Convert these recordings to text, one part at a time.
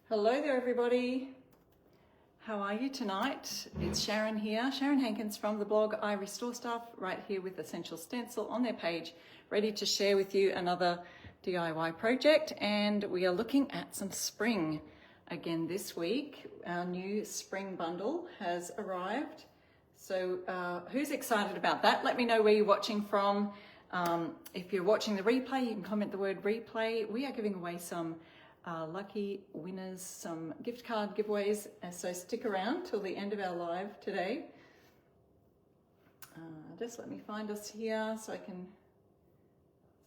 Hello there everybody. How are you tonight? It's Sharon here, Sharon Hankins from the blog I Restore Stuff, right here with Essential Stencil on their page, ready to share with you another DIY project. And we are looking at some spring again this week. Our new spring bundle has arrived. So who's excited about that? Let me know where you're watching from. If you're watching the replay, you can comment the word replay. We are giving away some lucky winners, some gift card giveaways, so stick around till the end of our live today. Just let me find us here so I can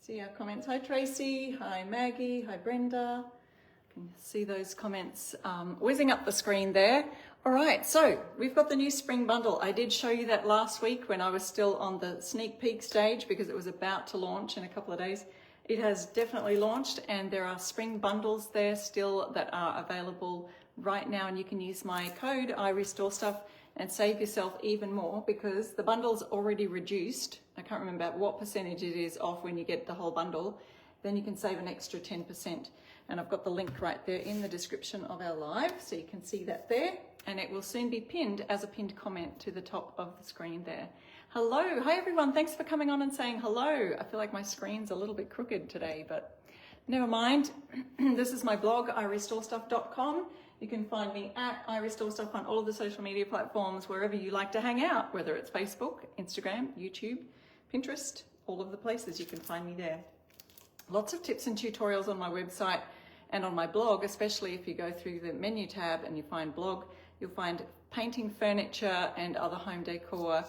see our comments. Hi Tracy, hi Maggie, hi Brenda. I can see those comments whizzing up the screen there. All right, so we've got the new spring bundle. I did show you that last week when I was still on the sneak peek stage because it was about to launch in a couple of days. It has definitely launched and there are spring bundles there still that are available right now, and you can use my code I Restore Stuff and save yourself even more because the bundle's already reduced. I can't remember what percentage it is off when you get the whole bundle. Then you can save an extra 10%. And I've got the link right there in the description of our live, so you can see that there. And it will soon be pinned as a pinned comment to the top of the screen there. Hello, hi everyone, thanks for coming on and saying hello. I feel like my screen's a little bit crooked today, but never mind. This is my blog, irestorestuff.com. You can find me at irestorestuff on all of the social media platforms, wherever you like to hang out, whether it's Facebook, Instagram, YouTube, Pinterest, all of the places you can find me there. Lots of tips and tutorials on my website and on my blog, especially if you go through the menu tab and you find blog, you'll find painting, furniture and other home decor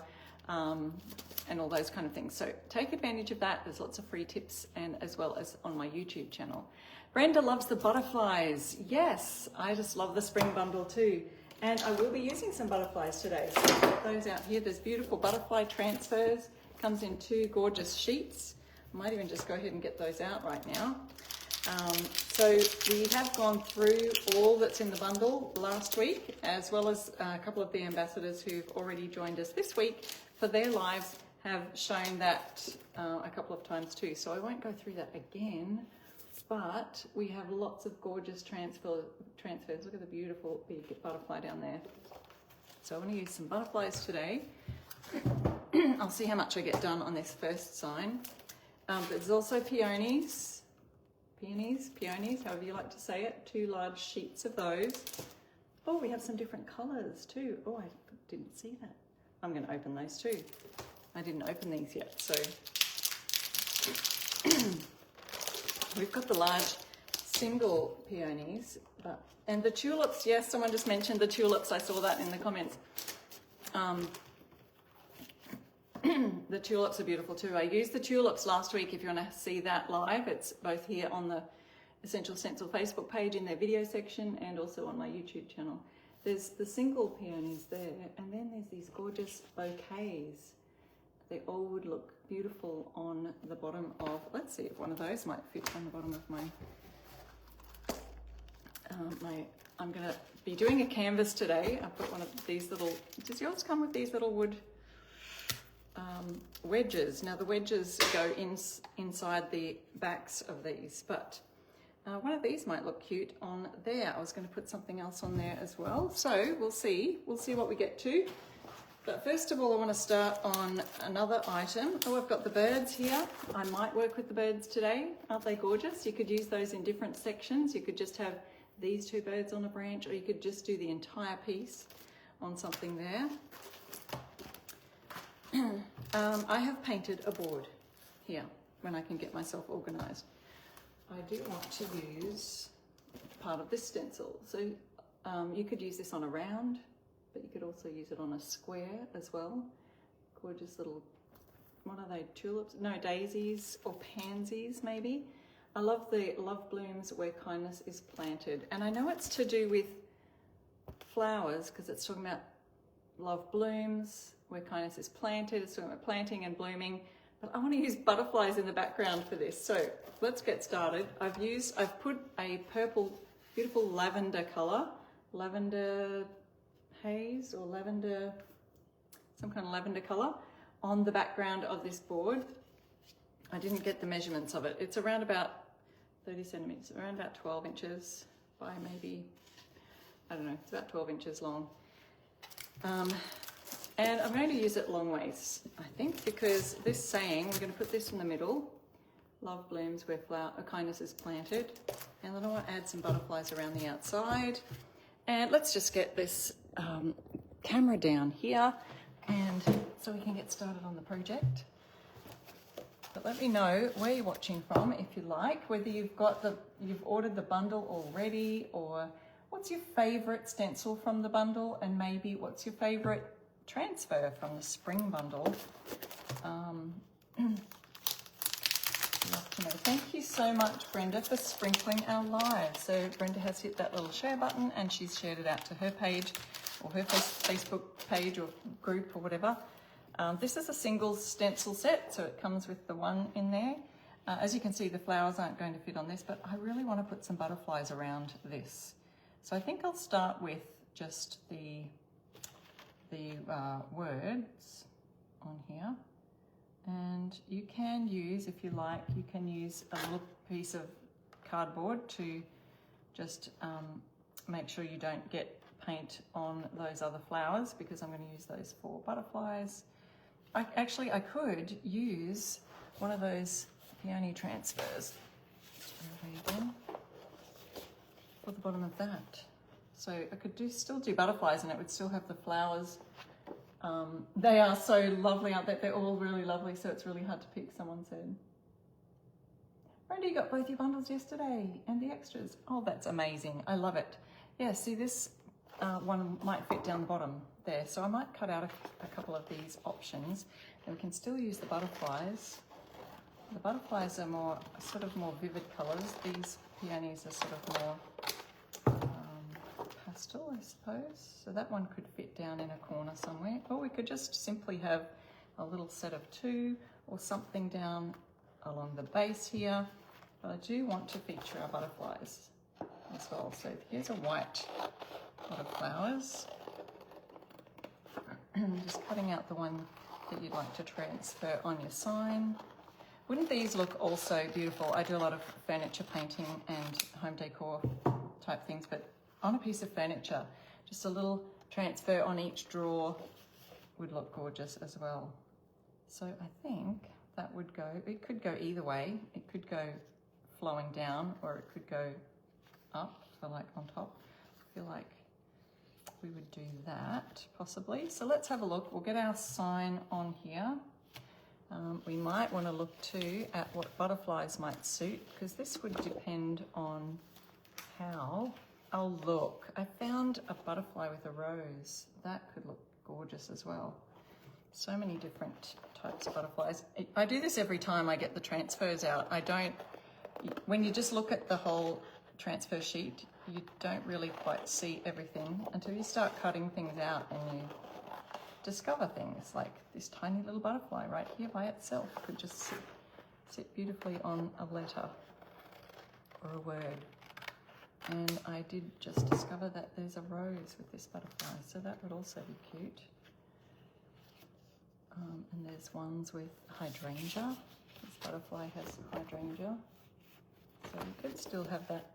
and all those kind of things. So take advantage of that. There's lots of free tips, and as well as on my YouTube channel. Brenda loves the butterflies. Yes, I just love the spring bundle too. And I will be using some butterflies today. So I've got those out here. There's beautiful butterfly transfers. Comes in 2 gorgeous sheets. I might even just go ahead and get those out right now. So we have gone through all that's in the bundle last week, as well as a couple of the ambassadors who've already joined us this week for their lives have shown that a couple of times too. So I won't go through that again, but we have lots of gorgeous transfers. Look at the beautiful big butterfly down there. So I want to use some butterflies today. I'll see how much I get done on this first sign. There's also peonies, however you like to say it, 2 large sheets of those. Oh, we have some different colors too. Oh, I didn't see that. I'm going to open those too. I didn't open these yet, so we've got the large single peonies, and the tulips. Yes, someone just mentioned the tulips. I saw that in the comments. The tulips are beautiful too. I used the tulips last week. If you want to see that live, it's both here on the Essential Stencil Facebook page in their video section and also on my YouTube channel. There's the single peonies there, and then there's these gorgeous bouquets. They all would look beautiful on the bottom of, let's see if one of those might fit on the bottom of my, I'm going to be doing a canvas today. I've got one of these little, does yours come with these little wood wedges? Now the wedges go inside the backs of these, but one of these might look cute on there. I was going to put something else on there as well, so we'll see what we get to. But first of all, I want to start on another item. Oh, I've got the birds here. I might work with the birds today. Aren't they gorgeous? You could use those in different sections. You could just have these 2 birds on a branch, or you could just do the entire piece on something there. I have painted a board here when I can get myself organized. I do want to use part of this stencil. So you could use this on a round, but you could also use it on a square as well. Gorgeous little, what are they, tulips? No, daisies or pansies maybe. I love the love blooms where kindness is planted. And I know it's to do with flowers because it's talking about love blooms where kindness is planted. It's talking about planting and blooming, but I want to use butterflies in the background for this. So let's get started. I've put a purple, beautiful lavender color, lavender haze or lavender, some kind of lavender color on the background of this board. I didn't get the measurements of it. It's around about 30 centimeters, around about 12 inches by maybe, I don't know, it's about 12 inches long. And I'm going to use it long ways, I think, because this saying, we're going to put this in the middle, love blooms where kindness is planted. And then I want to add some butterflies around the outside. And let's just get this camera down here, and so we can get started on the project. But let me know where you're watching from, if you like, whether you've ordered the bundle already, or what's your favorite stencil from the bundle, and maybe what's your favorite transfer from the spring bundle. Love to know. Thank you so much, Brenda, for sprinkling our live. So Brenda has hit that little share button and she's shared it out to her page or her Facebook page or group or whatever. This is a single stencil set, so it comes with the one in there. As you can see, the flowers aren't going to fit on this, but I really want to put some butterflies around this. So I think I'll start with just the words on here. And you can use, if you like, you can use a little piece of cardboard to just make sure you don't get paint on those other flowers, because I'm going to use those for butterflies. I could use one of those peony transfers for the bottom of that. So I could still do butterflies and it would still have the flowers. They are so lovely, aren't they? They're all really lovely, so it's really hard to pick, someone said. Brenda, you got both your bundles yesterday and the extras. Oh, that's amazing. I love it. Yeah, see, this one might fit down the bottom there, so I might cut out a couple of these options, and we can still use the butterflies. The butterflies are sort of more vivid colours. These peonies are sort of more pastel, I suppose. So that one could fit down in a corner somewhere. Or we could just simply have a little set of two or something down along the base here. But I do want to feature our butterflies as well. So here's a white pot of flowers. Just cutting out the one that you'd like to transfer on your sign. Wouldn't these look also beautiful? I do a lot of furniture painting and home decor type things, but on a piece of furniture, just a little transfer on each drawer would look gorgeous as well. So I think that would go, it could go either way. It could go flowing down, or it could go up, so like on top. I feel like we would do that possibly. So let's have a look. We'll get our sign on here. We might want to look too at what butterflies might suit, because this would depend on how. Oh look, I found a butterfly with a rose. That could look gorgeous as well. So many different types of butterflies. I do this every time I get the transfers out. When you just look at the whole transfer sheet, you don't really quite see everything until you start cutting things out and you discover things like this tiny little butterfly right here by itself could just sit beautifully on a letter or a word. And I did just discover that there's a rose with this butterfly, so that would also be cute. And there's ones with hydrangea. This butterfly has hydrangea. So you could still have that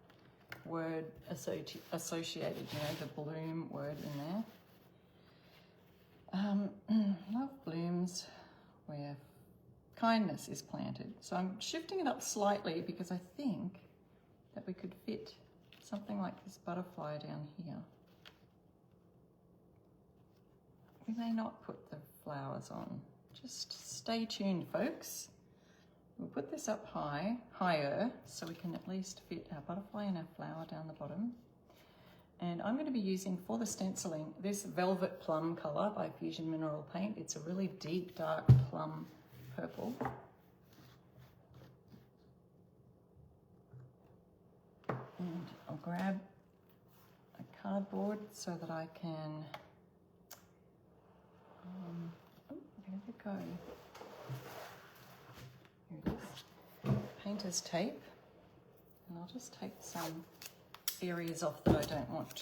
word associated, you know, the bloom word in there. Love blooms where kindness is planted. So I'm shifting it up slightly because I think that we could fit something like this butterfly down here. We may not put the flowers on. Just stay tuned, folks. We'll put this up higher, so we can at least fit our butterfly and our flower down the bottom. And I'm going to be using, for the stenciling, this Velvet Plum colour by Fusion Mineral Paint. It's a really deep, dark plum purple. And I'll grab a cardboard so that I can, oh, there we go. Here it is. Painter's tape. And I'll just take some areas off that I don't want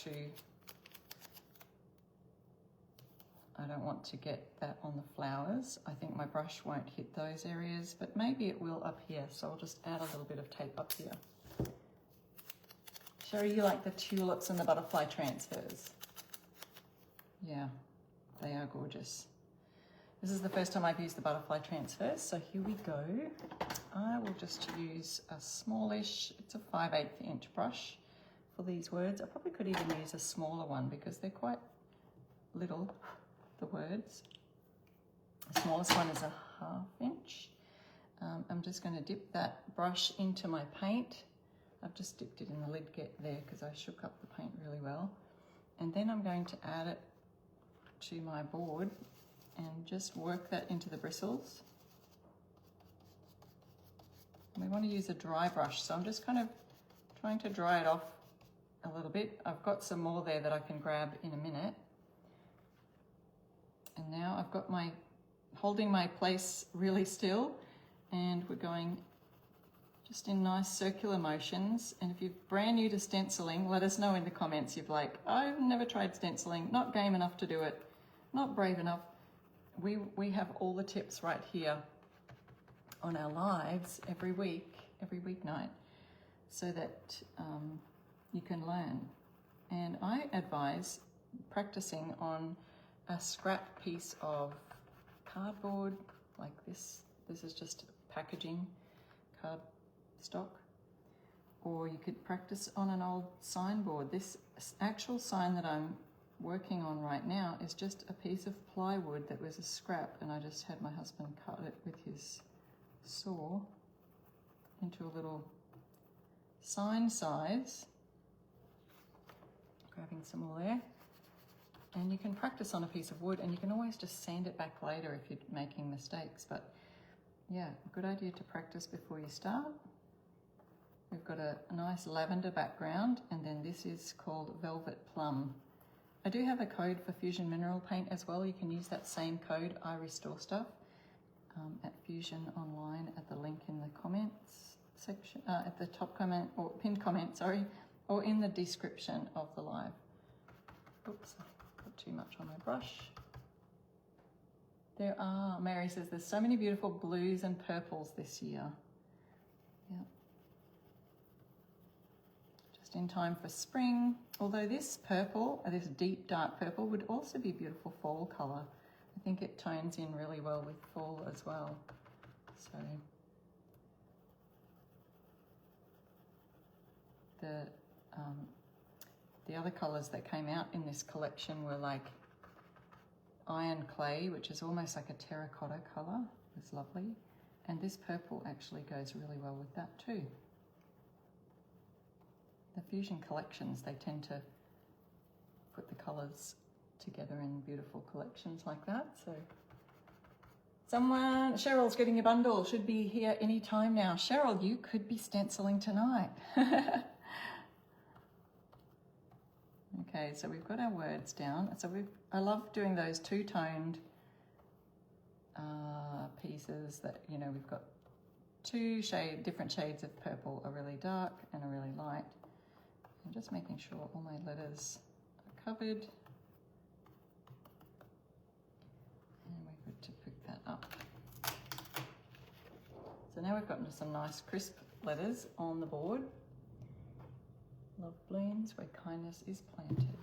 to get that on the flowers. I think my brush won't hit those areas, but maybe it will up here. So I'll just add a little bit of tape up here Sherry, you like the tulips and the butterfly transfers? Yeah, they are gorgeous. This is the first time I've used the butterfly transfers, so here we go. I will just use a smallish, it's a 5/8 inch brush for these words. I probably could even use a smaller one because they're quite little, the words. The smallest one is a 1/2 inch. I'm just going to dip that brush into my paint. I've just dipped it in the lid there because I shook up the paint really well. And then I'm going to add it to my board and just work that into the bristles. And we want to use a dry brush, so I'm just kind of trying to dry it off a little bit. I've got some more there that I can grab in a minute. And now I've got holding my place really still, and we're going just in nice circular motions. And if you're brand new to stenciling, let us know in the comments. You're like, I've never tried stenciling, not game enough to do it, not brave enough. We have all the tips right here on our lives every weeknight, so that you can learn. And I advise practicing on a scrap piece of cardboard like this. This is just packaging card stock, or you could practice on an old signboard. This actual sign that I'm working on right now is just a piece of plywood that was a scrap, and I just had my husband cut it with his saw into a little sign size. Grabbing some more there. And you can practice on a piece of wood, and you can always just sand it back later if you're making mistakes. But yeah, good idea to practice before you start. We've got a nice lavender background, and then this is called Velvet Plum. I do have a code for Fusion Mineral Paint as well. You can use that same code, I Restore Stuff, at Fusion Online at the link in the comments section, at the top comment, or pinned comment, sorry, or in the description of the live. Oops, I put too much on my brush. Mary says, there's so many beautiful blues and purples this year. Yeah. Just in time for spring. Although this purple, this deep dark purple, would also be beautiful fall color. I think it tones in really well with fall as well. So the other colors that came out in this collection were like iron clay, which is almost like a terracotta color. It's lovely. And this purple actually goes really well with that too. The Fusion collections, they tend to put the colors together in beautiful collections like that. So Cheryl's getting a bundle, should be here any time now. Cheryl, you could be stenciling tonight. Okay, so we've got our words down. So I love doing those two-toned pieces that, you know, we've got different shades of purple, a really dark and a really light. I'm just making sure all my letters are covered. And we're good to pick that up. So now we've gotten some nice crisp letters on the board. Love blooms where kindness is planted.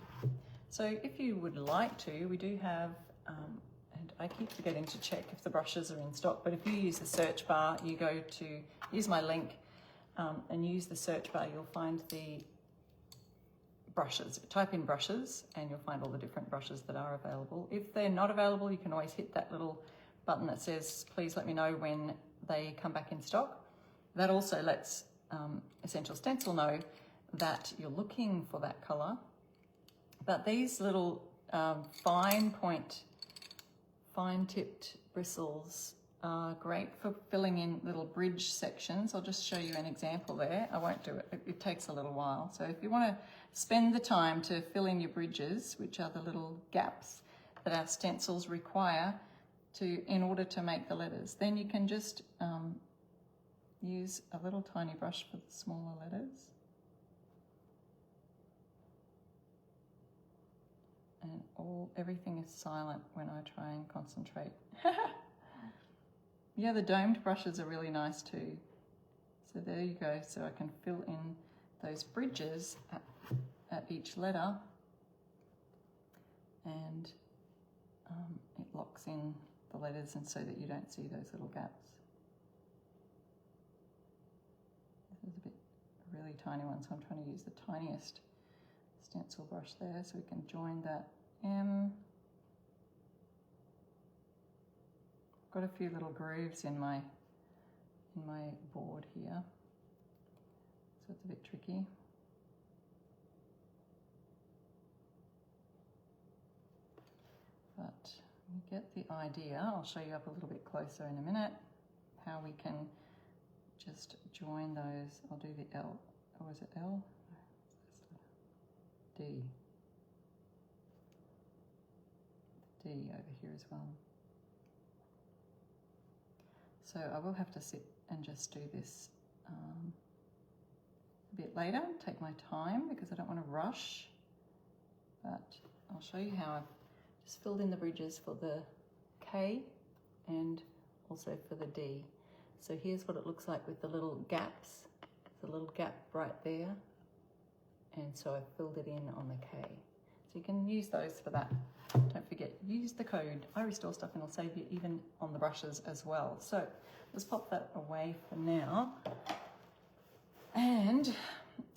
So if you would like to, we do have, and I keep forgetting to check if the brushes are in stock, but if you use the search bar, you go to, use my link and use the search bar, you'll find the brushes. Type in brushes and you'll find all the different brushes that are available. If they're not available, you can always hit that little button that says, please let me know when they come back in stock. That also lets Essential Stencil know that you're looking for that color. But these little fine-tipped bristles are great for filling in little bridge sections. I'll just show you an example there. I won't do it. It takes a little while. So if you want to spend the time to fill in your bridges, which are the little gaps that our stencils require in order to make the letters, then you can just use a little tiny brush for the smaller letters. And everything is silent when I try and concentrate. Yeah, the domed brushes are really nice too. So there you go. So I can fill in those bridges at each letter, and it locks in the letters and so that you don't see those little gaps. This is a really tiny one, so I'm trying to use the tiniest stencil brush there so we can join that M. Got a few little grooves in my board here, so it's a bit tricky. But you get the idea. I'll show you up a little bit closer in a minute how we can just join those. I'll do the L, or is it L? D. D over here as well. So I will have to sit and just do this a bit later, take my time because I don't want to rush, but I'll show you how I've just filled in the bridges for the K and also for the D. So here's what it looks like with the little gaps. There's a little gap right there, and so I've filled it in on the K. So you can use those for that. Don't forget, use the code I Restore Stuff and it'll save you even on the brushes as well. So let's pop that away for now. And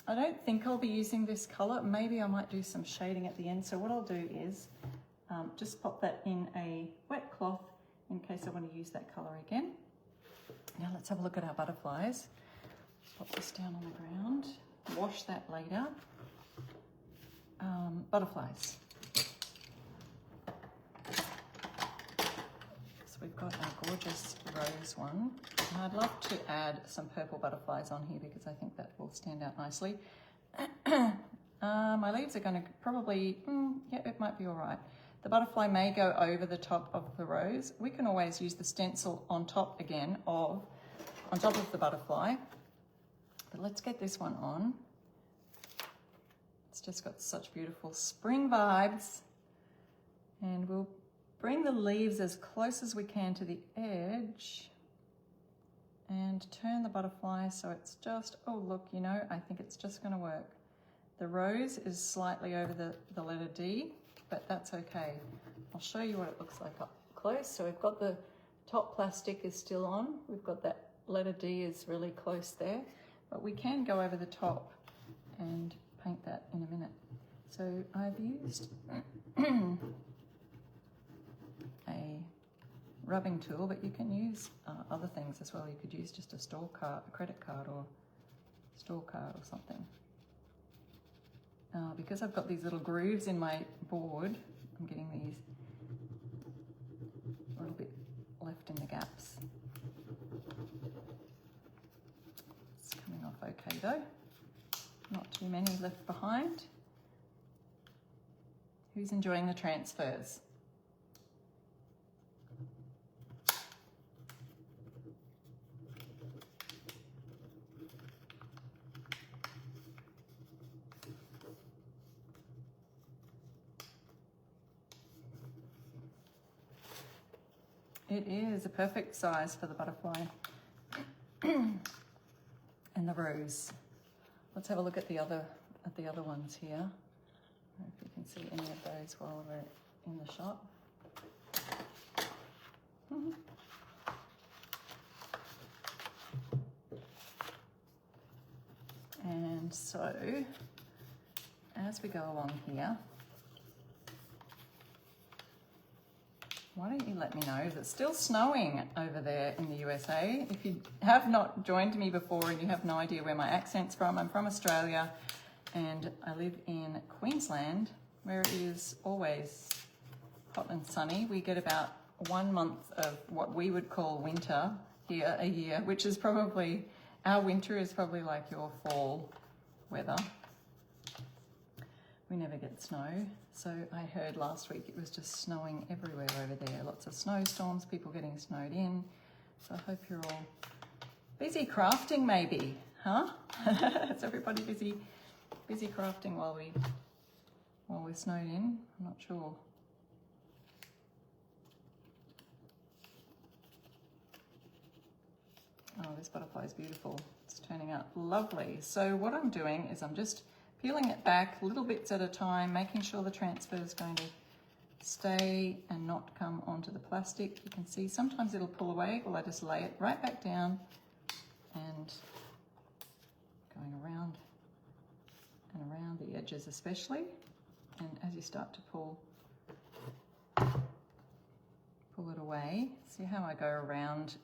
I don't think I'll be using this color. Maybe I might do some shading at the end. So what I'll do is just pop that in a wet cloth in case I want to use that color again. Now let's have a look at our butterflies. Pop this down on the ground, wash that later. Butterflies. So we've got our gorgeous rose one. And I'd love to add some purple butterflies on here because I think that will stand out nicely. My leaves are going to probably, yeah, it might be all right. The butterfly may go over the top of the rose. We can always use the stencil on top again on top of the butterfly. But let's get this one on. It's just got such beautiful spring vibes. And we'll bring the leaves as close as we can to the edge and turn the butterfly so it's just, oh look, you know, I think it's just going to work. The rose is slightly over the letter D, but that's okay. I'll show you what it looks like up close. So we've got the top plastic is still on. We've got that letter D is really close there, but we can go over the top and paint that in a minute. So I've used a rubbing tool, but you can use other things as well. You could use just a credit card or store card or something. Because I've got these little grooves in my board, I'm getting these a little bit left in the gaps. It's coming off okay though. Not too many left behind. Who's enjoying the transfers? It is a perfect size for the butterfly and the rose. Let's have a look at the other ones here. I don't know if you can see any of those while we're in the shop. And so, as we go along here, why don't you let me know? Is it still snowing over there in the USA? If you have not joined me before and you have no idea where my accent's from, I'm from Australia and I live in Queensland, where it is always hot and sunny. We get about 1 month of what we would call winter here a year, which is probably, our winter is probably like your fall weather. We never get snow. So I heard last week it was just snowing everywhere over there. Lots of snowstorms, people getting snowed in. So I hope you're all busy crafting maybe, huh? Is everybody busy crafting while we're snowed in? I'm not sure. Oh, this butterfly is beautiful. It's turning out lovely. So what I'm doing is I'm just peeling it back little bits at a time, making sure the transfer is going to stay and not come onto the plastic. You can see sometimes it'll pull away. Well, I just lay it right back down and going around and around the edges especially. And as you start to pull it away, see how I go around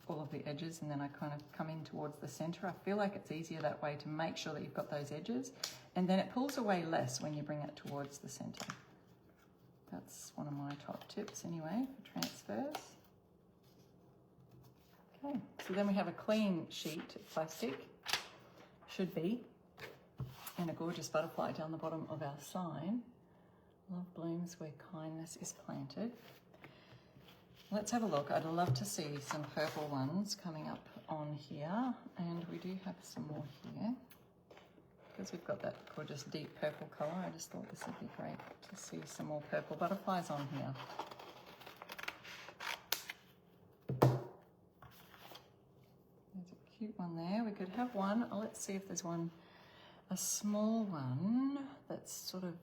all of the edges and then I kind of come in towards the center. I feel like it's easier that way to make sure that you've got those edges, and then it pulls away less when you bring it towards the center. That's one of my top tips anyway for transfers. Okay, so then we have a clean sheet of plastic, should be, and a gorgeous butterfly down the bottom of our sign. Love blooms where kindness is planted. Let's have a look. I'd love to see some purple ones coming up on here, and we do have some more here. Because we've got that gorgeous deep purple colour, I just thought this would be great to see some more purple butterflies on here. There's a cute one there. We could have one. Let's see if there's one, a small one that's sort of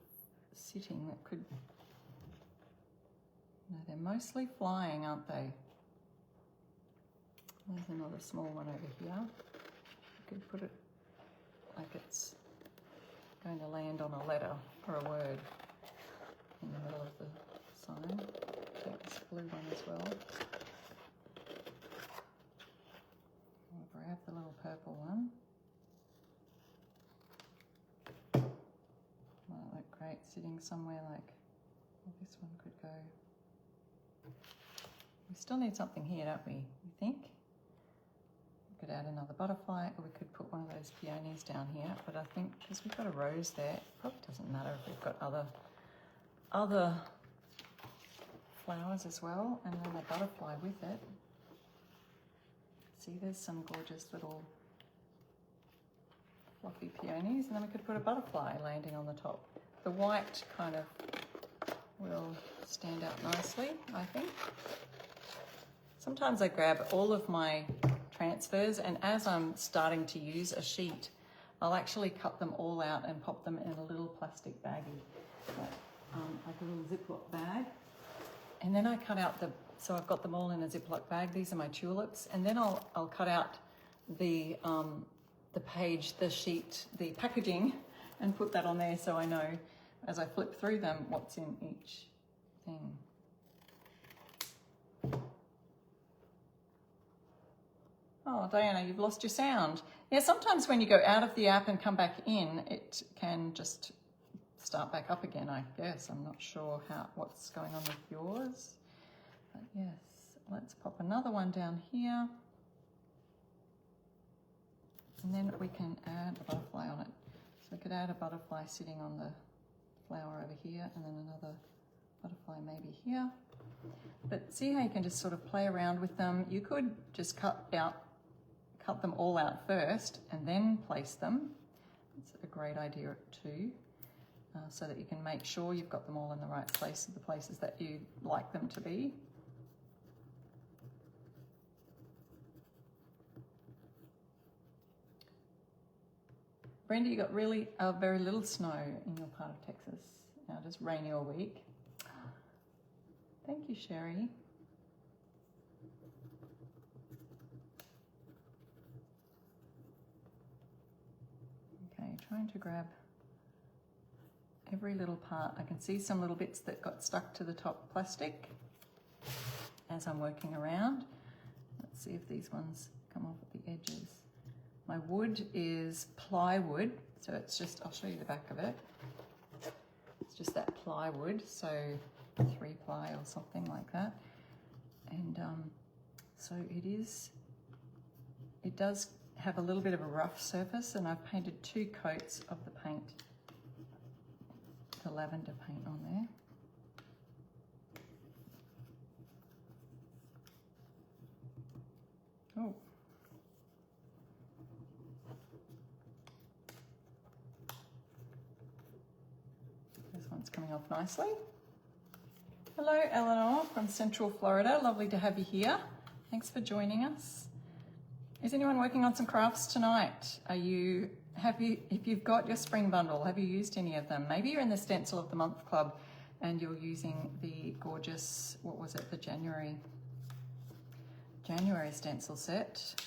sitting that could... No, they're mostly flying, aren't they? There's another small one over here. You could put it like it's going to land on a letter or a word in the middle of the sign. Take this blue one as well. I'll grab the little purple one. Might look great sitting somewhere like, well, this one could go. We still need something here, don't we? You think? We could add another butterfly, or we could put one of those peonies down here. But I think because we've got a rose there, it probably doesn't matter if we've got other flowers as well, and then a butterfly with it. See, there's some gorgeous little fluffy peonies, and then we could put a butterfly landing on the top. The white kind of will stand out nicely, I think. Sometimes I grab all of my transfers, and as I'm starting to use a sheet, I'll actually cut them all out and pop them in a little plastic baggie, like a little Ziploc bag. And then I cut out so I've got them all in a Ziploc bag. These are my tulips, and then I'll cut out the page, the sheet, the packaging, and put that on there so I know as I flip through them what's in each thing. Oh, Diana, you've lost your sound. Yeah, sometimes when you go out of the app and come back in, it can just start back up again, I guess. I'm not sure what's going on with yours. But yes, let's pop another one down here. And then we can add a butterfly on it. So we could add a butterfly sitting on the flower over here, and then another butterfly maybe here. But see how you can just sort of play around with them. You could just cut them all out first and then place them. It's a great idea too, so that you can make sure you've got them all in the right place, the places that you like them to be. Brenda, you got really very little snow in your part of Texas. Now just rainy all week. Thank you, Sherry. Okay, trying to grab every little part. I can see some little bits that got stuck to the top plastic as I'm working around. Let's see if these ones come off at the edges. My wood is plywood, so it's just, I'll show you the back of it. It's just that plywood, so 3-ply or something like that. And so it does have a little bit of a rough surface, and I've painted 2 coats of the paint, the lavender paint on there. Oh. This one's coming off nicely. Hello, Eleanor from Central Florida. Lovely to have you here. Thanks for joining us. Is anyone working on some crafts tonight? If you've got your spring bundle, have you used any of them? Maybe you're in the Stencil of the Month Club and you're using the gorgeous, what was it, the January stencil set.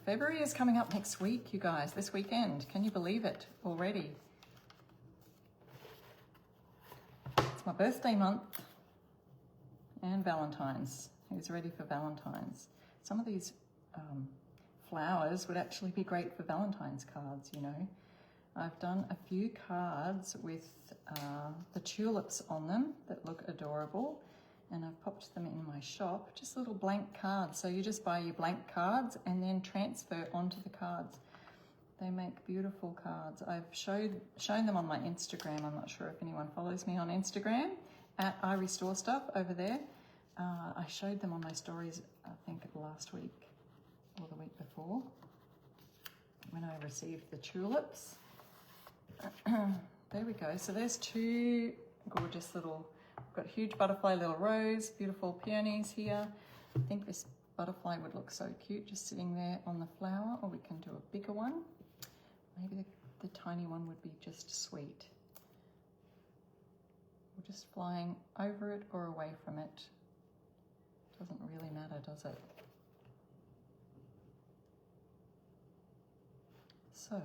February is coming up next week, you guys, this weekend. Can you believe it already? It's my birthday month and Valentine's. Who's ready for Valentine's? Some of these flowers would actually be great for Valentine's cards, you know. I've done a few cards with the tulips on them that look adorable, and I've popped them in my shop, just little blank cards. So you just buy your blank cards and then transfer onto the cards. They make beautiful cards. I've shown them on my Instagram. I'm not sure if anyone follows me on Instagram, at I Restore Stuff over there. I showed them on my stories, I think last week or the week before, when I received the tulips. There we go. So there's two gorgeous little, got huge butterfly, little rose, beautiful peonies here. I think this butterfly would look so cute just sitting there on the flower, or we can do a bigger one. Maybe the tiny one would be just sweet. We're just flying over it or away from it. Doesn't really matter, does it? So,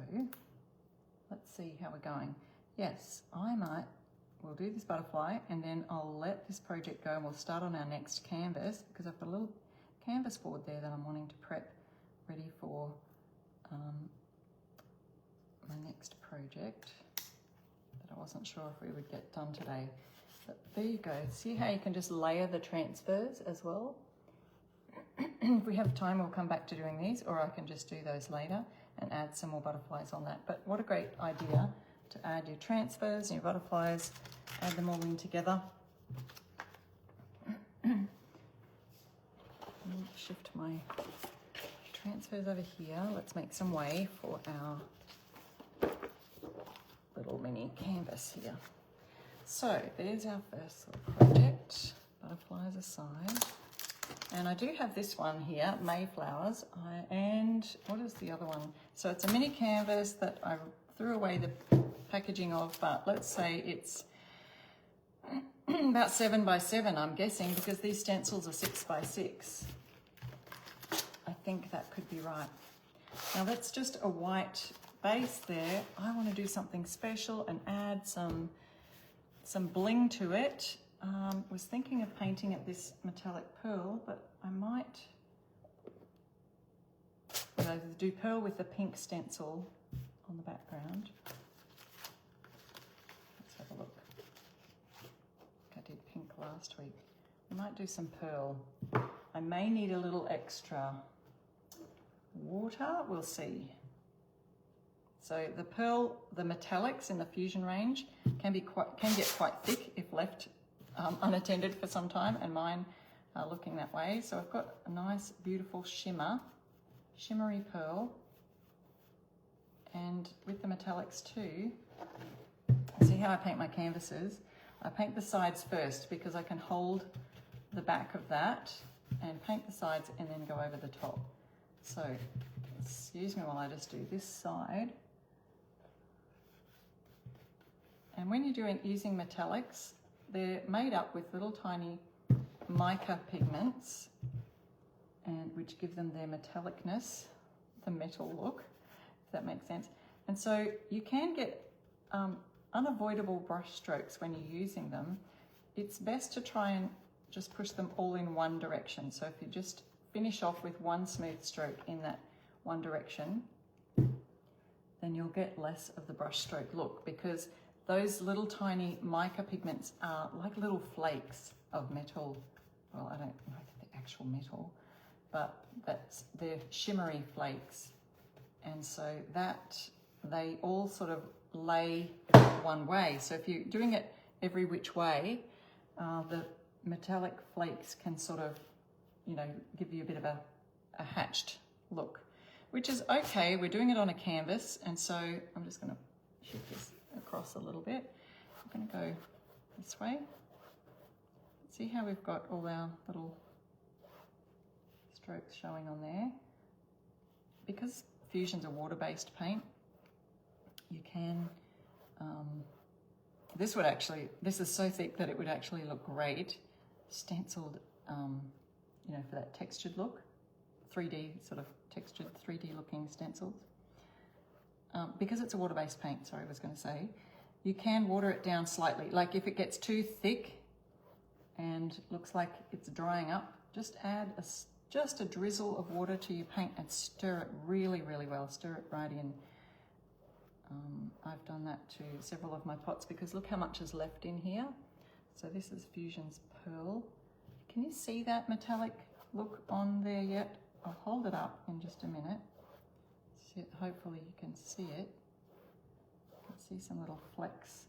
let's see how we're going. Yes, we'll do this butterfly and then I'll let this project go and we'll start on our next canvas, because I've got a little canvas board there that I'm wanting to prep ready for my next project that I wasn't sure if we would get done today. But there you go. See how you can just layer the transfers as well? If we have time, we'll come back to doing these, or I can just do those later and add some more butterflies on that. But what a great idea to add your transfers and your butterflies, add them all in together. Shift my transfers over here. Let's make some way for our little mini canvas here. So there's our first little project, butterflies aside. And I do have this one here, Mayflowers, and what is the other one? So it's a mini canvas that I threw away the packaging of, but let's say it's about 7 by 7, I'm guessing, because these stencils are 6 by 6. I think that could be right. Now that's just a white base there. I want to do something special and add some bling to it. Was thinking of painting it this metallic pearl, but I might do pearl with the pink stencil on the background. Let's have a look. I did pink last week. I might do some pearl. I may need a little extra water, we'll see. So the pearl, the metallics in the fusion range can get quite thick if left unattended for some time, and mine are looking that way. So I've got a nice beautiful shimmery pearl, and with the metallics too. See how I paint my canvases? I paint the sides first because I can hold the back of that and paint the sides and then go over the top. So excuse me while I just do this side. And when you're using metallics, they're made up with little tiny mica pigments, and which give them their metallicness, the metal look, if that makes sense. And so you can get unavoidable brush strokes when you're using them. It's best to try and just push them all in one direction. So if you just finish off with one smooth stroke in that one direction, then you'll get less of the brush stroke look, because those little tiny mica pigments are like little flakes of metal. Well, I don't know the actual metal, but they're shimmery flakes. And so that they all sort of lay one way. So if you're doing it every which way, the metallic flakes can sort of, you know, give you a bit of a hatched look, which is okay. We're doing it on a canvas, and so I'm just going to shift this across a little bit. I'm going to go this way. See how we've got all our little strokes showing on there. Because Fusion's a water-based paint, you can, this is so thick that it would actually look great stenciled, you know, for that textured look, 3D sort of textured, 3D looking stencils. Because it's a water-based paint, sorry, I was going to say, you can water it down slightly. Like if it gets too thick and looks like it's drying up, just add just a drizzle of water to your paint and stir it really, really well. Stir it right in. I've done that to several of my pots because look how much is left in here. So this is Fusion's Pearl. Can you see that metallic look on there yet? I'll hold it up in just a minute. So hopefully you can see it. You can see some little flecks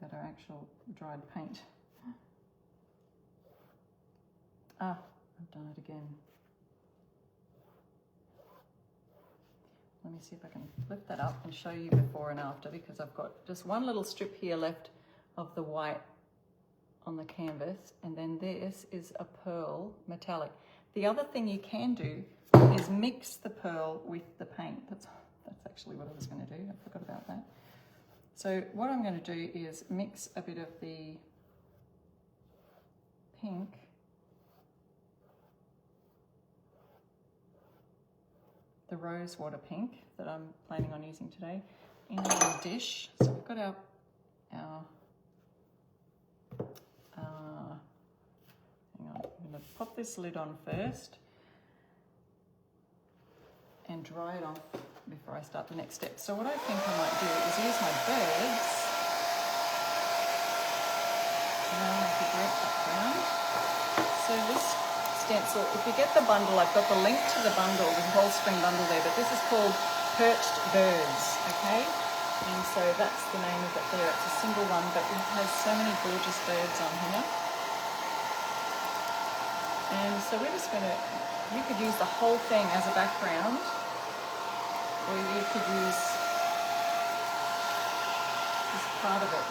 that are actual dried paint. Ah, I've done it again. Let me see if I can lift that up and show you before and after, because I've got just one little strip here left of the white on the canvas, and then this is a pearl metallic. The other thing you can do is mix the pearl with the paint. That's actually what I was going to do. I forgot about that. So what I'm going to do is mix a bit of the pink the rose water pink that I'm planning on using today in a little dish. So we've got our hang on, I'm going to pop this lid on first and dry it off before I start the next step. So what I think I might do is use my birds. Now I make a great background. So this stencil, if you get the bundle, I've got the link to the bundle, the whole spring bundle there, but this is called Perched Birds, okay? And so that's the name of it there. It's a single one, but it has so many gorgeous birds on here. And so we're just gonna, you could use the whole thing as a background, or you could use just part of it,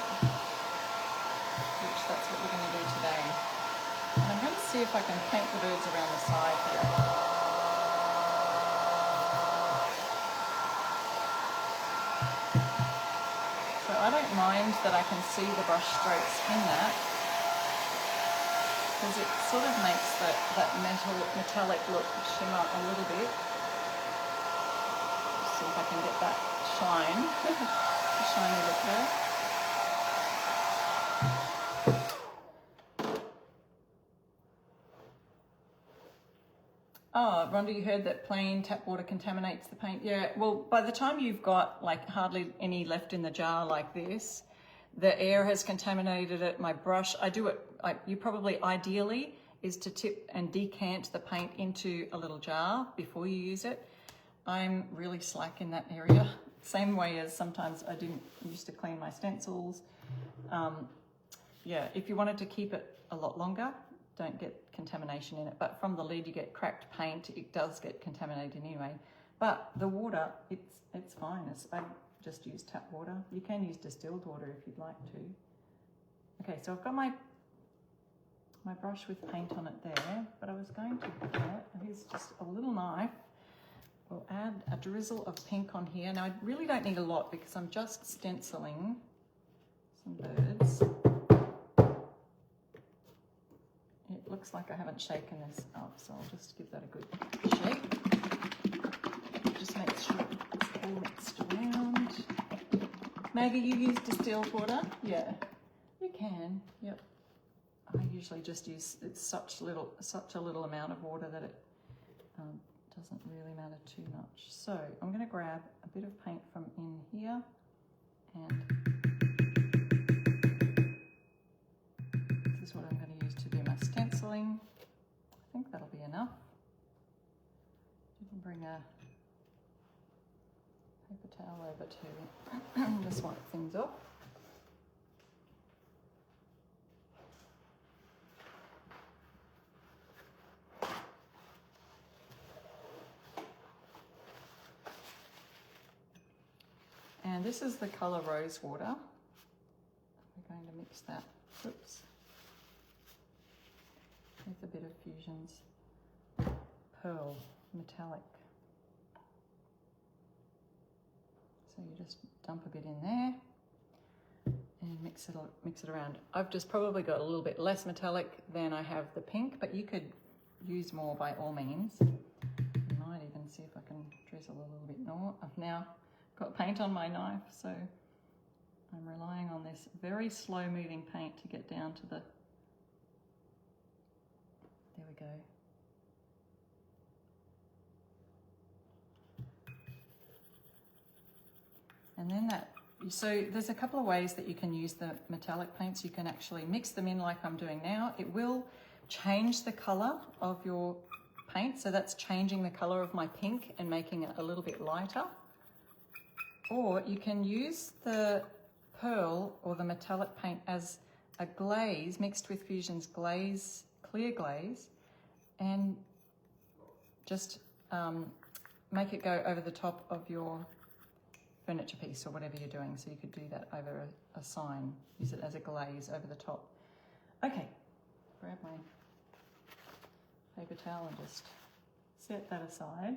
which that's what we're gonna do today. And I'm going to see if I can paint the birds around the side here. So I don't mind that I can see the brush strokes in that, because it sort of makes that metallic look shimmer a little bit. Just see if I can get that shine, the shiny look there. Oh, Rhonda, you heard that plain tap water contaminates the paint. Yeah, well, by the time you've got like hardly any left in the jar like this, the air has contaminated it. My brush, I do it, you probably ideally is to tip and decant the paint into a little jar before you use it. I'm really slack in that area. Same way as sometimes I used to clean my stencils. Yeah, if you wanted to keep it a lot longer, don't get contamination in it, but from the lid you get cracked paint. It does get contaminated anyway, but the water, it's fine. I just use tap water. You can use distilled water if you'd like to. Okay, so I've got my brush with paint on it there, but I was going to get, here's just a little knife. We'll add a drizzle of pink on here. Now I really don't need a lot because I'm just stenciling some birds. It looks like I haven't shaken this up, so I'll just give that a good shake. Just make sure it's all mixed around. Maybe you use distilled water? Yeah, you can, yep. I usually just use, it's such a little amount of water that it doesn't really matter too much. So I'm going to grab a bit of paint from in here and this is what I'm going to use to do my stenciling. I think that'll be enough. You can bring a paper towel over to just wipe things off. And this is the colour rose water. We're going to mix that. Oops. with a bit of Fusion's pearl metallic. So you just dump a bit in there and mix it around. I've just probably got a little bit less metallic than I have the pink, but you could use more by all means. I might even see if I can drizzle a little bit more. I've now got paint on my knife, so I'm relying on this very slow moving paint to get down to the, there we go. And then so there's a couple of ways that you can use the metallic paints. You can actually mix them in like I'm doing now. It will change the color of your paint. So that's changing the color of my pink and making it a little bit lighter. Or you can use the pearl or the metallic paint as a glaze mixed with Fusion's glaze, clear glaze, and just make it go over the top of your furniture piece or whatever you're doing. So you could do that over a sign, use it as a glaze over the top. Okay, grab my paper towel and just set that aside.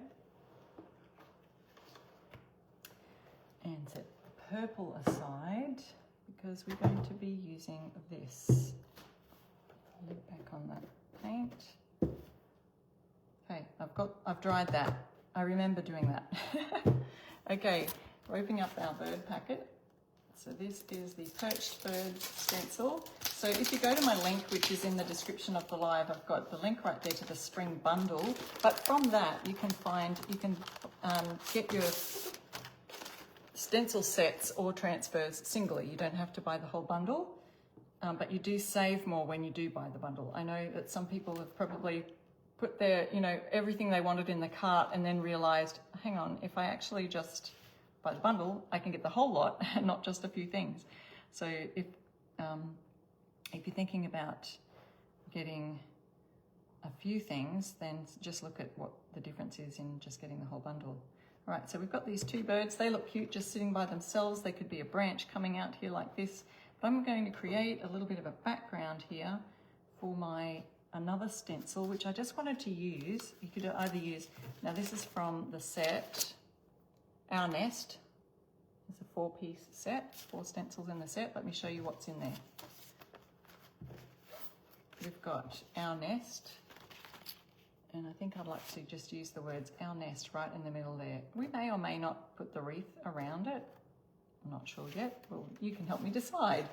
And set the purple aside because we're going to be using this. Put the lid back on that paint. Okay, I've dried that. I remember doing that. Okay. Opening up our bird packet. So this is the Perched Bird stencil. So if you go to my link, which is in the description of the live, I've got the link right there to the spring bundle. But from that, you can get your stencil sets or transfers singly. You don't have to buy the whole bundle, but you do save more when you do buy the bundle. I know that some people have probably put their, everything they wanted in the cart and then realized, hang on, if I actually just buy the bundle, I can get the whole lot and not just a few things. So if you're thinking about getting a few things, then just look at what the difference is in just getting the whole bundle. All right, so we've got these two birds. They look cute just sitting by themselves. They could be a branch coming out here like this. But I'm going to create a little bit of a background here for my another stencil, which I just wanted to use. You could either use, now this is from the set, Our Nest. It's a 4-piece set, 4 stencils in the set. Let me show you what's in there. We've got Our Nest, and I think I'd like to just use the words Our Nest right in the middle there. We may or may not put the wreath around it. I'm not sure yet. Well, you can help me decide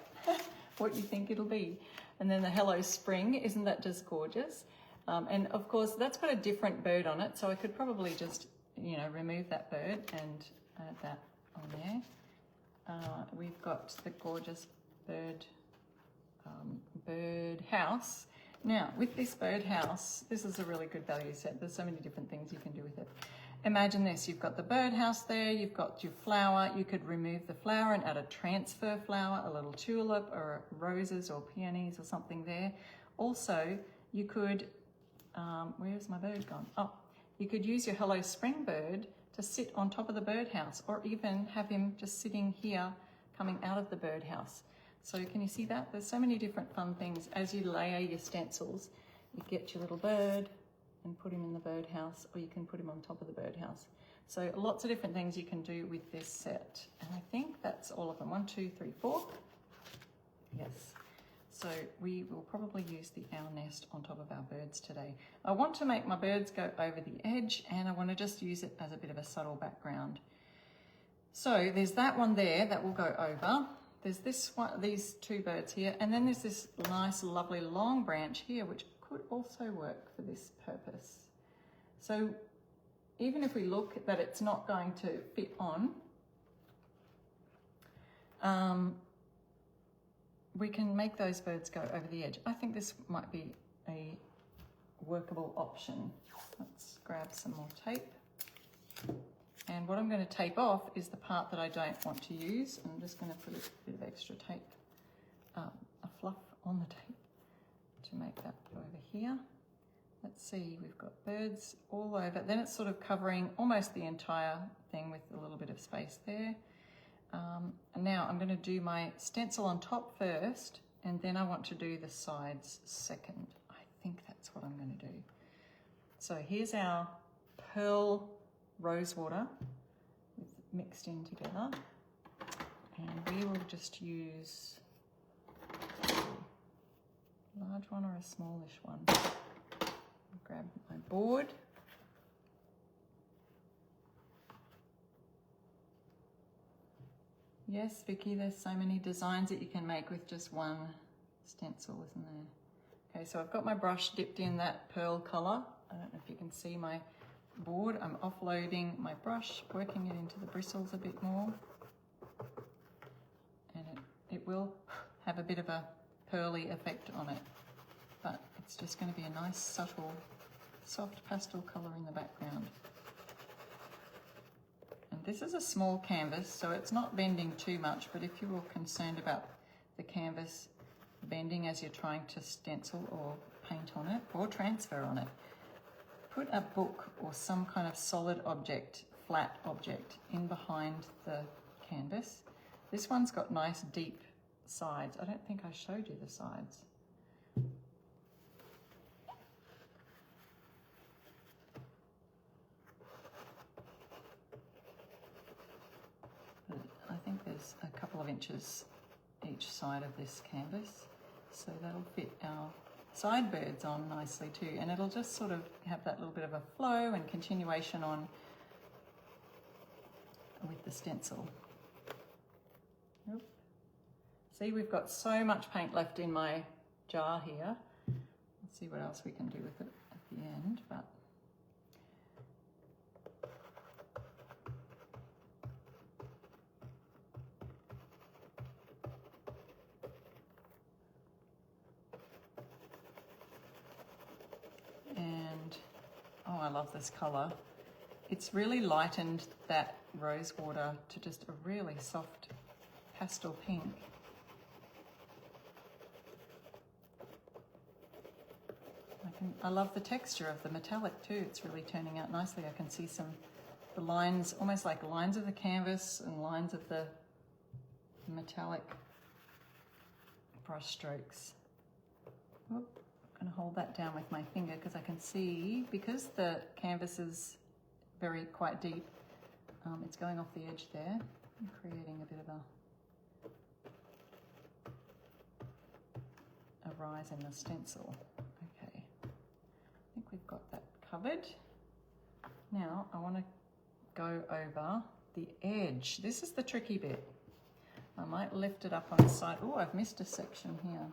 what you think it'll be. And then the Hello Spring, isn't that just gorgeous? And of course, that's got a different bird on it, so I could probably just remove that bird and add that on there. We've got the gorgeous bird house. Now, with this bird house, this is a really good value set. There's so many different things you can do with it. Imagine this, you've got the bird house there, you've got your flower. You could remove the flower and add a transfer flower, a little tulip or roses or peonies or something there. Also, you could, where's my bird gone? Oh, you could use your Hello Spring bird to sit on top of the birdhouse, or even have him just sitting here coming out of the birdhouse. So can you see that? There's so many different fun things. As you layer your stencils, you get your little bird and put him in the birdhouse, or you can put him on top of the birdhouse. So lots of different things you can do with this set. And I think that's all of them. 1, 2, 3, 4. Yes. So we will probably use the Our Nest on top of our birds today. I want to make my birds go over the edge, and I want to just use it as a bit of a subtle background. So there's that one there that will go over. There's this one, these 2 birds here, and then there's this nice, lovely long branch here, which could also work for this purpose. So even if we look that it's not going to fit on, we can make those birds go over the edge. I think this might be a workable option. Let's grab some more tape. And what I'm going to tape off is the part that I don't want to use. I'm just going to put a bit of extra tape, a fluff on the tape to make that go over here. Let's see, we've got birds all over. Then it's sort of covering almost the entire thing with a little bit of space there. And now I'm going to do my stencil on top first, and then I want to do the sides second, I think that's what I'm going to do. So here's our pearl rose water mixed in together, and we will just use a large one or a smallish one. I'll grab my board. Yes, Vicky, there's so many designs that you can make with just one stencil, isn't there? Okay, so I've got my brush dipped in that pearl color. I don't know if you can see my board. I'm offloading my brush, working it into the bristles a bit more. And it will have a bit of a pearly effect on it, but it's just going to be a nice, subtle, soft pastel color in the background. And this is a small canvas, so it's not bending too much, but if you're concerned about the canvas bending as you're trying to stencil or paint on it or transfer on it, put a book or some kind of solid object, flat object, in behind the canvas. This one's got nice deep sides. I don't think I showed you the sides. But I think there's a couple of inches each side of this canvas, so that'll fit our side birds on nicely too, and it'll just sort of have that little bit of a flow and continuation on with the stencil. Oop. See, we've got so much paint left in my jar here. Let's see what else we can do with it at the end, but oh, I love this color. It's really lightened that rose water to just a really soft pastel pink. I love the texture of the metallic too. It's really turning out nicely. I can see the lines, almost like lines of the canvas and lines of the metallic brush strokes. Oop. I'm going to hold that down with my finger because I can see, because the canvas is quite deep, it's going off the edge there and creating a bit of a rise in the stencil. Okay, I think we've got that covered. Now I want to go over the edge. This is the tricky bit. I might lift it up on the side. Oh, I've missed a section here.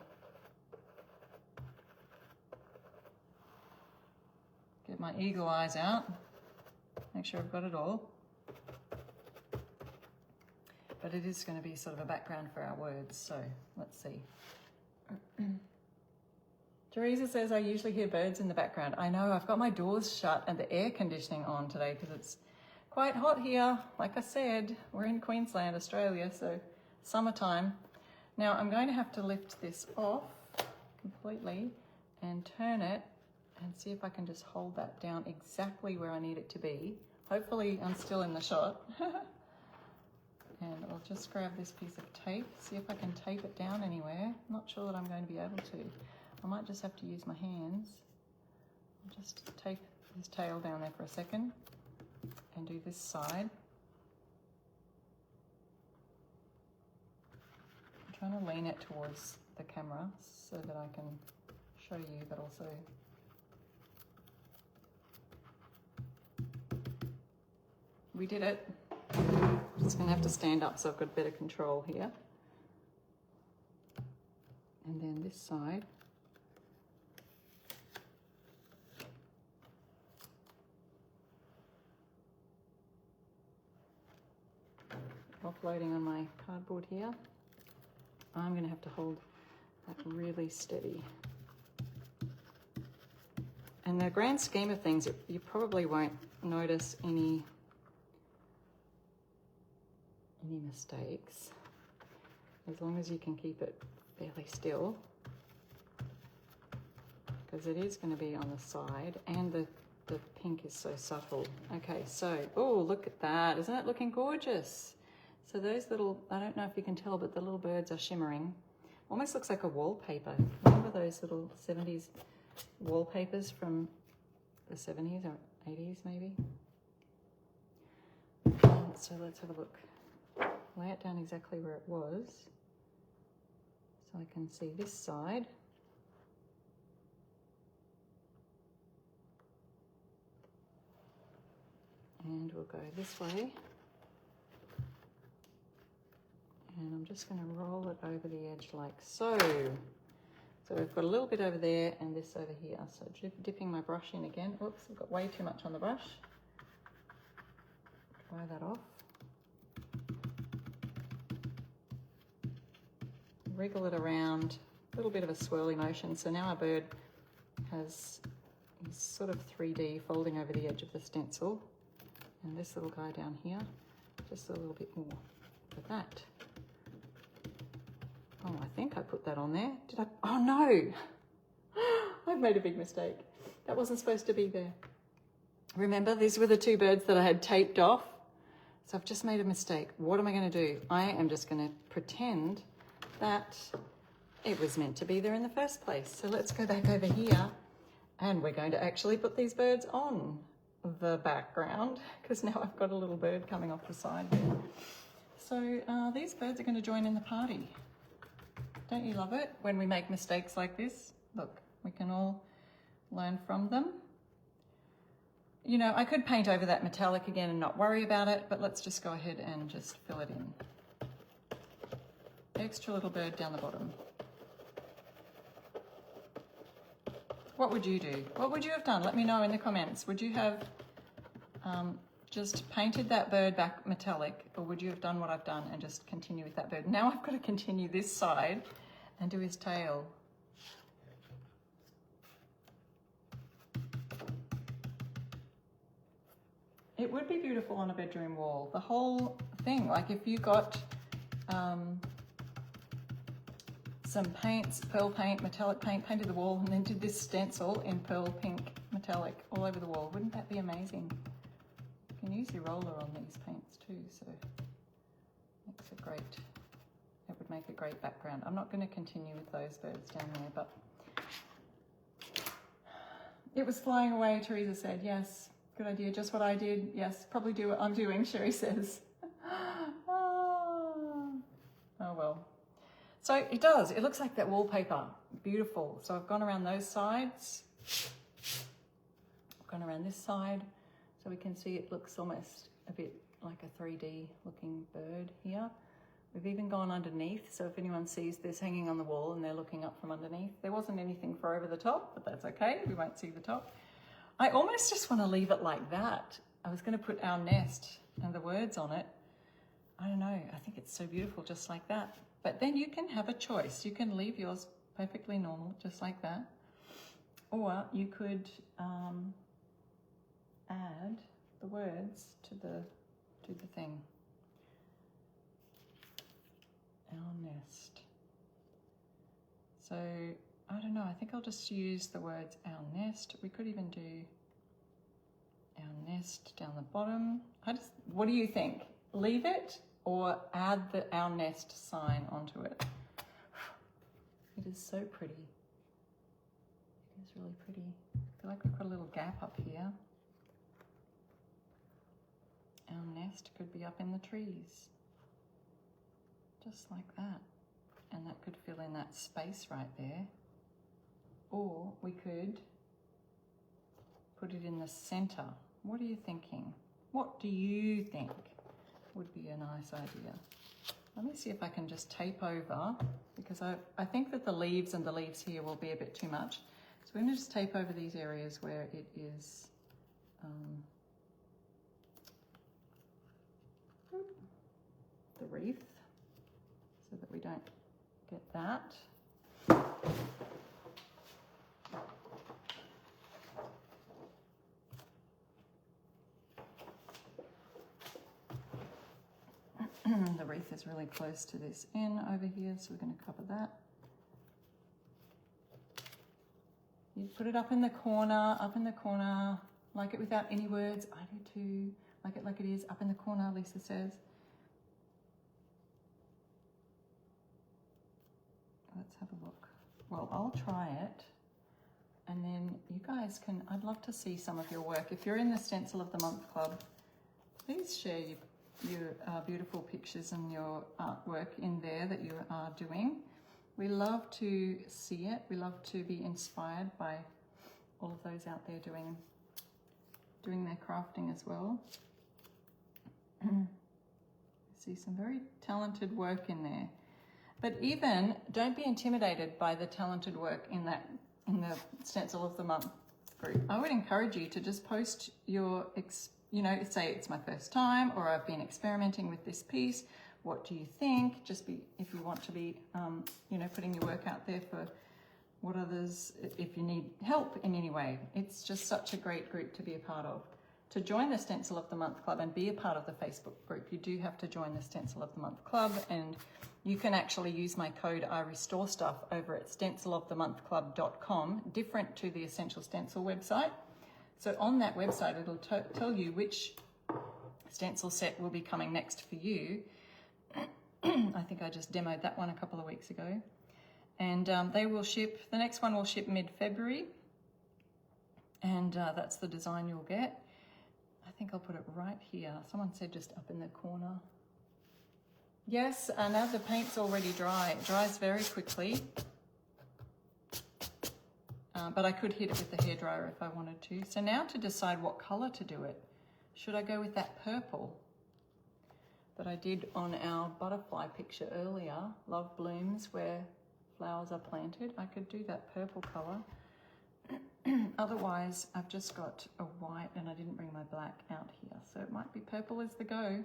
Get my eagle eyes out, make sure I've got it all. But it is going to be sort of a background for our words, so let's see. Teresa says, I usually hear birds in the background. I know, I've got my doors shut and the air conditioning on today because it's quite hot here. Like I said, we're in Queensland, Australia, so summertime. Now I'm going to have to lift this off completely and turn it and see if I can just hold that down exactly where I need it to be. Hopefully I'm still in the shot. And I'll just grab this piece of tape, see if I can tape it down anywhere. I'm not sure that I'm going to be able to. I might just have to use my hands. I'll just tape his tail down there for a second and do this side. I'm trying to lean it towards the camera so that I can show you, but also we did it. Just gonna have to stand up so I've got better control here. And then this side. Offloading on my cardboard here. I'm gonna have to hold that really steady. In the grand scheme of things, you probably won't notice any mistakes, as long as you can keep it fairly still, because it is going to be on the side and the pink is so subtle. Okay, so, oh, look at that. Isn't it looking gorgeous? So those little, I don't know if you can tell, but the little birds are shimmering. Almost looks like a wallpaper. Remember those little 70s wallpapers from the 70s or 80s maybe. So let's have a look. Lay it down exactly where it was so I can see this side. And we'll go this way. And I'm just going to roll it over the edge like so. So we've got a little bit over there and this over here. So dipping my brush in again. Oops, I've got way too much on the brush. Dry that off. Wriggle it around, a little bit of a swirly motion. So now our bird is sort of 3D folding over the edge of the stencil. And this little guy down here, just a little bit more of that. Oh, I think I put that on there. Did I? Oh no! I've made a big mistake. That wasn't supposed to be there. Remember, these were the two birds that I had taped off. So I've just made a mistake. What am I going to do? I am just going to pretend that it was meant to be there in the first place. So let's go back over here and we're going to actually put these birds on the background because now I've got a little bird coming off the side there. So these birds are going to join in the party. Don't you love it when we make mistakes like this? Look, we can all learn from them. You know, I could paint over that metallic again and not worry about it, but let's just go ahead and just fill it in. Extra little bird down the bottom. What would you do? What would you have done? Let me know in the comments. Would you have just painted that bird back metallic, or would you have done what I've done and just continue with that bird? Now I've got to continue this side and do his tail. It would be beautiful on a bedroom wall. The whole thing, like if you got some paints, pearl paint, metallic paint, painted the wall, and then did this stencil in pearl pink metallic all over the wall. Wouldn't that be amazing? You can use your roller on these paints too, so it would make a great background. I'm not going to continue with those birds down there, but it was flying away, Teresa said. Yes, good idea, just what I did. Yes, probably do what I'm doing, Sherry says. Oh well. So it does, it looks like that wallpaper, beautiful. So I've gone around those sides, I've gone around this side, so we can see it looks almost a bit like a 3D looking bird here. We've even gone underneath, so if anyone sees this hanging on the wall and they're looking up from underneath, there wasn't anything for over the top, but that's okay, we won't see the top. I almost just want to leave it like that. I was going to put our nest and the words on it. I don't know, I think it's so beautiful just like that. But then you can have a choice. You can leave yours perfectly normal, just like that. Or you could add the words to the thing. Our nest. So, I don't know, I think I'll just use the words our nest. We could even do our nest down the bottom. What do you think? Leave it or add the our nest sign onto it? It is so pretty. It is really pretty. I feel like we've got a little gap up here. Our nest could be up in the trees. Just like that. And that could fill in that space right there. Or we could put it in the center. What are you thinking? What do you think would be a nice idea? Let me see if I can just tape over, because I think that the leaves and the leaves here will be a bit too much. So we're going to just tape over these areas where it is the wreath, so that we don't get that. The wreath is really close to this N over here, so we're going to cover that. You put it up in the corner, like it without any words. I do too. Like it like it is, up in the corner, Lisa says. Let's have a look. Well, I'll try it And then you guys can, I'd love to see some of your work. If you're in the Stencil of the Month Club, please share your beautiful pictures and your artwork in there that you are doing. We love to see it. We love to be inspired by all of those out there doing their crafting as well. See some very talented work in there. But even don't be intimidated by the talented work in the Stencil of the Month group. I would encourage you to just post your, say it's my first time, or I've been experimenting with this piece. What do you think? Just be, if you want to be, putting your work out there for what others, if you need help in any way. It's just such a great group to be a part of. To join the Stencil of the Month Club and be a part of the Facebook group, you do have to join the Stencil of the Month Club, and you can actually use my code I Restore Stuff over at stencilofthemonthclub.com, different to the Essential Stencil website. So on that website, it'll tell you which stencil set will be coming next for you. I think I just demoed that one a couple of weeks ago. And they will ship, the next one will ship mid-February. And that's the design you'll get. I think I'll put it right here. Someone said just up in the corner. Yes, now the paint's already dry. It dries very quickly. But I could hit it with the hairdryer if I wanted to. So now to decide what color to do it. Should I go with that purple that I did on our butterfly picture earlier? Love blooms where flowers are planted. I could do that purple color. Otherwise, I've just got a white and I didn't bring my black out here. So it might be purple as the go.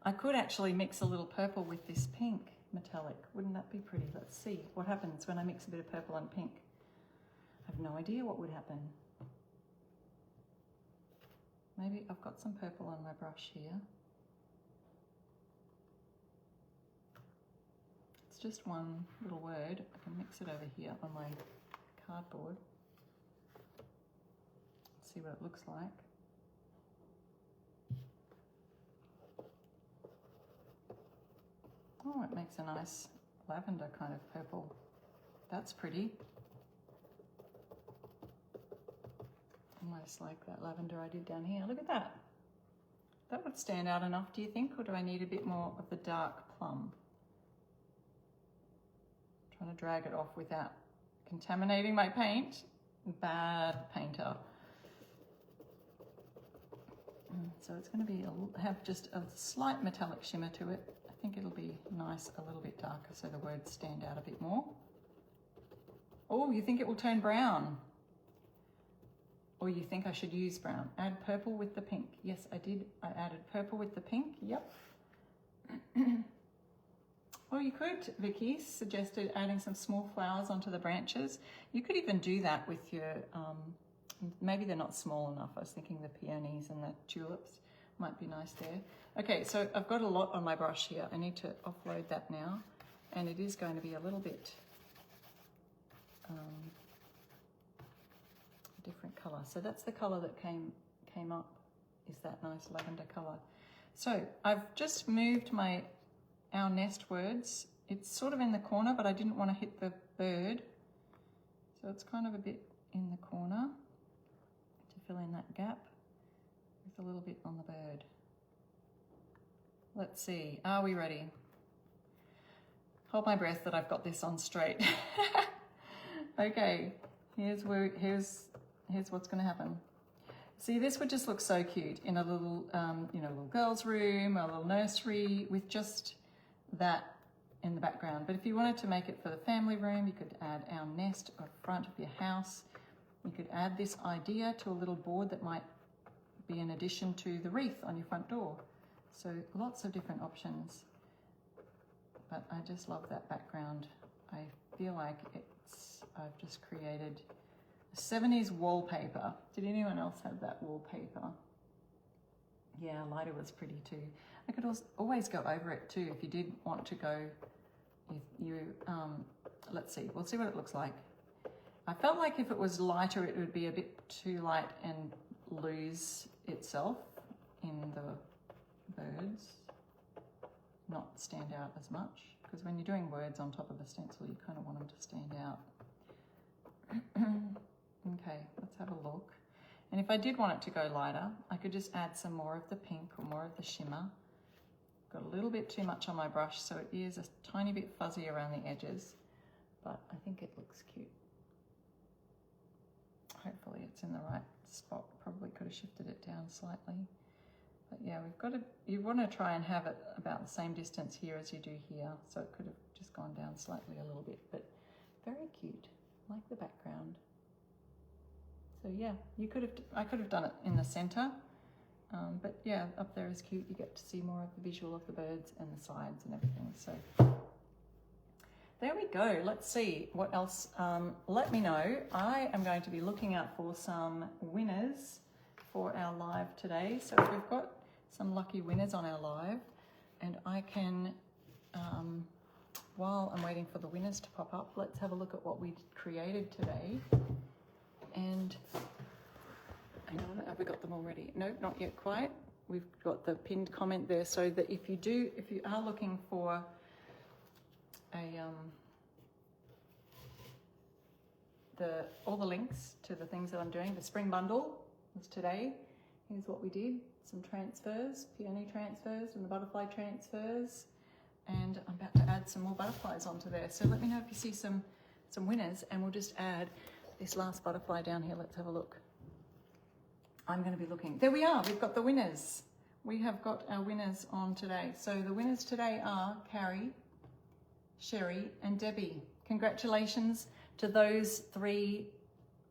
I could actually mix a little purple with this pink metallic. Wouldn't that be pretty? Let's see what happens when I mix a bit of purple and pink. I have no idea what would happen. Maybe I've got some purple on my brush here. It's just one little word. I can mix it over here on my cardboard. See what it looks like. Oh, it makes a nice lavender kind of purple. That's pretty. Almost like that lavender I did down here. Look at that. That would stand out enough, do you think? Or do I need a bit more of the dark plum? I'm trying to drag it off without contaminating my paint. Bad painter. So it's going to be have just a slight metallic shimmer to it. I think it'll be nice, a little bit darker, so the words stand out a bit more. Oh, you think it will turn brown? Or you think I should use brown? Add purple with the pink. Yes, I did. I added purple with the pink. Yep. Or you could, Vicky suggested adding some small flowers onto the branches. You could even do that with your, maybe they're not small enough. I was thinking the peonies and the tulips might be nice there. Okay, so I've got a lot on my brush here. I need to offload that now. And it is going to be a little bit different color. So that's the color that came up, is that nice lavender color. So I've just moved our nest words. It's sort of in the corner, but I didn't want to hit the bird. So it's kind of a bit in the corner to fill in that gap with a little bit on the bird. Let's see, are we ready? Hold my breath that I've got this on straight. Okay, here's what's going to happen. See, this would just look so cute in a little, little girl's room, a little nursery with just that in the background. But if you wanted to make it for the family room, you could add our nest at front of your house. You could add this idea to a little board that might be an addition to the wreath on your front door. So lots of different options. But I just love that background. I feel like I've just created 70s wallpaper. Did anyone else have that wallpaper? Yeah, lighter was pretty too. I could always go over it too if you did want to go. If you, let's see, we'll see what it looks like. I felt like if it was lighter, it would be a bit too light and lose itself in the birds, not stand out as much. Because when you're doing words on top of a stencil, you kind of want them to stand out. Okay, let's have a look. And if I did want it to go lighter, I could just add some more of the pink or more of the shimmer. Got a little bit too much on my brush, so it is a tiny bit fuzzy around the edges, but I think it looks cute. Hopefully it's in the right spot. Probably could have shifted it down slightly. But yeah, you want to try and have it about the same distance here as you do here. So it could have just gone down slightly a little bit, but very cute. I like the background. So yeah, I could have done it in the center, but yeah, up there is cute. You get to see more of the visual of the birds and the sides and everything. So there we go. Let's see what else. Let me know. I am going to be looking out for some winners for our live today. So we've got some lucky winners on our live, and I can, while I'm waiting for the winners to pop up, let's have a look at what we created today. And hang on, have we got them already? No, not yet quite. We've got the pinned comment there, so that if you are looking for all the links to the things that I'm doing, the spring bundle was today. Here's what we did: some transfers, peony transfers, and the butterfly transfers. And I'm about to add some more butterflies onto there. So let me know if you see some winners, and we'll just add this last butterfly down here. Let's have a look. I'm going to be looking. There we are. We've got the winners. We have got our winners on today. So the winners today are Carrie, Sherry, and Debbie. Congratulations to those 3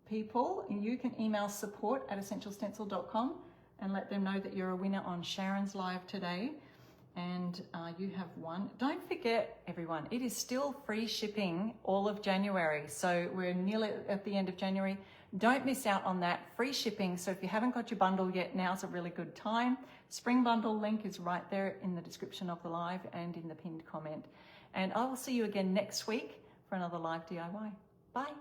people. And you can email support@essentialstencil.com and let them know that you're a winner on Sharon's live today. And you have won. Don't forget, everyone, it is still free shipping all of January. So we're nearly at the end of January. Don't miss out on that free shipping. So if you haven't got your bundle yet, now's a really good time. Spring bundle link is right there in the description of the live and in the pinned comment. And I will see you again next week for another live DIY. Bye.